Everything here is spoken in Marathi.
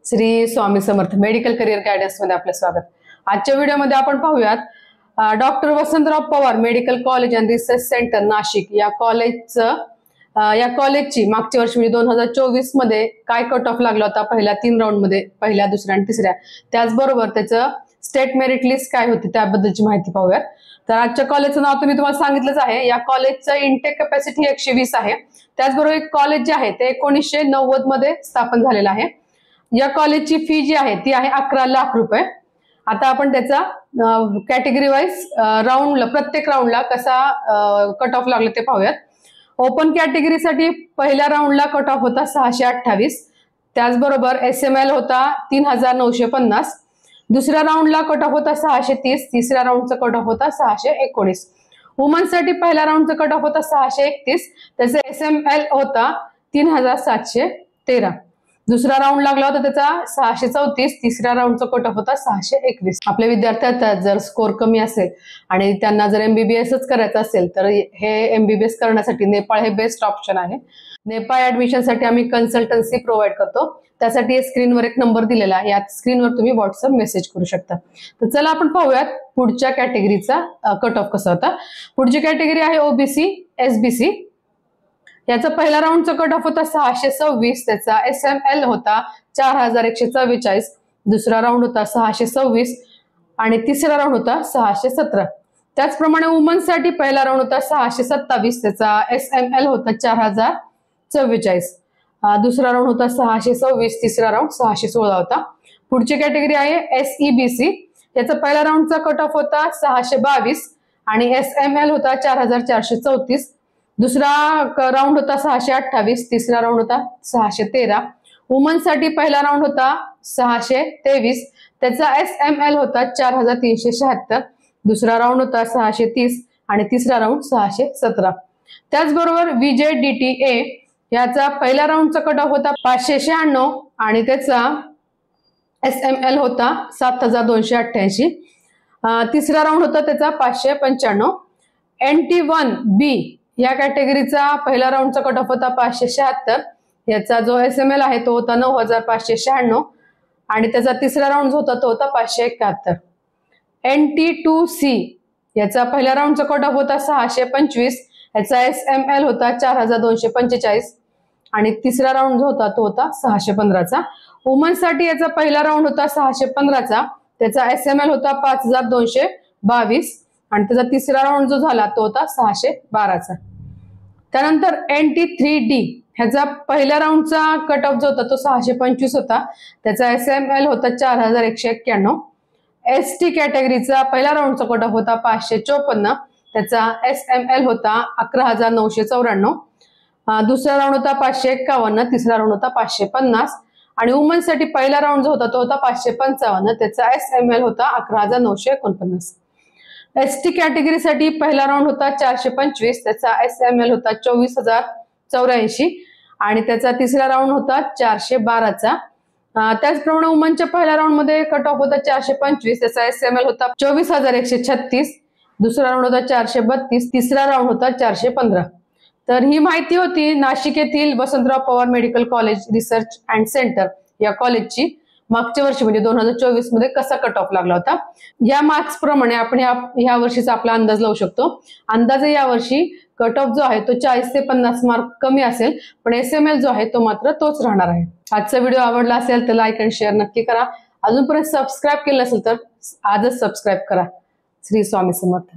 Shri Swami Samarth medical career guidance मध्ये आपलं स्वागत। आजच्या व्हिडिओमध्ये आपण पाहूयात doctor Vasantrao Pawar medical college and research centre Nashik या कॉलेजची मागच्या वर्षी म्हणजे 2024 मध्ये काय कट ऑफ लागला होता पहिल्या 3 राऊंड मध्ये, पहिल्या, दुसऱ्या आणि तिसऱ्या। त्याचबरोबर त्याचं स्टेट मेरिट लिस्ट काय होती त्याबद्दलची माहिती पाहूयात। तर आजच्या कॉलेजचं नाव तुम्ही तुम्हाला सांगितलंच आहे। या कॉलेजचं इंटेक कॅपॅसिटी 120 आहे। त्याचबरोबर एक कॉलेज जे आहे ते 1990 मध्ये स्थापन झालेलं आहे। या कॉलेजची फी जी आहे ती आहे 11 लाख रुपये। आता आपण त्याचा कॅटेगरी वाईज राऊंडला प्रत्येक राऊंडला कसा कट ऑफ लागला ते पाहूयात। ओपन कॅटेगरीसाठी पहिल्या राऊंडला कट ऑफ होता 628, त्याचबरोबर एसएमएल होता 3950, दुसऱ्या राऊंडला कट ऑफ होता 630, तिसऱ्या राऊंडचा कट ऑफ होता 619। वुमन्ससाठी पहिल्या राऊंडचा कट ऑफ होता 631, त्याचा एसएमएल होता 3713, दुसरा राऊंड लागला होता त्याचा 634, तिसऱ्या राऊंडचा कट ऑफ होता 621। आपल्या विद्यार्थ्यांचा जर स्कोर कमी असेल आणि त्यांना जर एमबीबीएसच करायचं असेल तर हे एमबीबीएस करण्यासाठी नेपाळ हे बेस्ट ऑप्शन आहे। नेपाळ ऍडमिशनसाठी आम्ही कन्सल्टन्सी प्रोव्हाइड करतो। त्यासाठी स्क्रीनवर एक नंबर दिलेला आहे, या स्क्रीनवर तुम्ही व्हॉट्सअप मेसेज करू शकता। तर चला आपण पाहूयात पुढच्या कॅटेगरीचा कट ऑफ कसा होता। पुढची कॅटेगरी आहे ओबीसी एसबीसी। याचा पहिला राऊंडचा कट ऑफ होता 626, त्याचा एसएमएल होता 4144, दुसरा राऊंड होता 626 आणि तिसरा राऊंड होता 617। त्याचप्रमाणे वुमन्ससाठी पहिला राऊंड होता 627, त्याचा एसएमएल होता 4044, दुसरा राऊंड होता 626, तिसरा राऊंड 616 होता। पुढची कॅटेगरी आहे एसईबीसी। याचा पहिला राऊंडचा कट ऑफ होता 622 आणि एसएमएल होता 4434, दुसरा राऊंड होता 628, तिसरा राऊंड होता 613। वुमन्ससाठी पहिला राऊंड होता 623, त्याचा एसएमएल होता 4376, दुसरा राऊंड होता 630 आणि तिसरा राऊंड 617। त्याचबरोबर विजेडीटीए याचा पहिल्या राऊंडचा कट ऑफ होता 596 आणि त्याचा एसएमएल होता 7288, तिसरा राऊंड होता त्याचा 595। NT1B या कॅटेगरीचा पहिला राऊंडचा कट ऑफ होता 576, याचा जो एसएमएल आहे तो होता 9596 आणि त्याचा तिसरा राऊंड होता तो होता 571। NT2C याचा पहिल्या राऊंडचा कट ऑफ होता 625, याचा एसएमएल होता 4245 आणि तिसरा राऊंड जो होता तो होता 615चा। वुमन्ससाठी याचा पहिला राऊंड होता 615चा, त्याचा एसएमएल होता 5222 आणि त्याचा तिसरा राऊंड जो झाला तो होता 612चा। त्यानंतर NT3D ह्याचा पहिल्या राऊंडचा कट ऑफ जो होता तो 625 होता, त्याचा एसएमएल होता 4191। एसटी कॅटेगरीचा पहिला राऊंडचा कट ऑफ होता 554, त्याचा एसएमएल होता 11994, दुसरा राऊंड होता 551, तिसरा राऊंड होता 550 आणि वुमन्ससाठी पहिला राऊंड जो होता तो होता 555, त्याचा एसएमएल होता 11949। एसटी कॅटेगरीसाठी पहिला राऊंड होता 425, त्याचा एसएमएल होता 24084 आणि त्याचा तिसरा राऊंड होता 412चा। त्याचप्रमाणे वुमनच्या पहिल्या राऊंड मध्ये कट ऑफ होता 425, त्याचा एसएमएल होता 24136, दुसरा राऊंड होता 432, तिसरा राऊंड होता 415। तर ही माहिती होती नाशिक येथील Vasantrao Pawar medical college research and centre या कॉलेजची मागच्या वर्षी म्हणजे 2024 मध्ये कसा कट ऑफ लागला होता। या मार्क्स प्रमाणे आपण ह्या वर्षीचा आपला अंदाज लावू शकतो। अंदाजे या वर्षी कट ऑफ जो आहे तो 40 ते 50 मार्क कमी असेल, पण एसएमएल जो आहे तो मात्र तोच राहणार आहे। आजचा व्हिडिओ आवडला असेल तर लाईक आणि शेअर नक्की करा। अजूनपर्यंत सबस्क्राईब केलं असेल तर आजच सबस्क्राईब करा। श्री स्वामी समर्थ।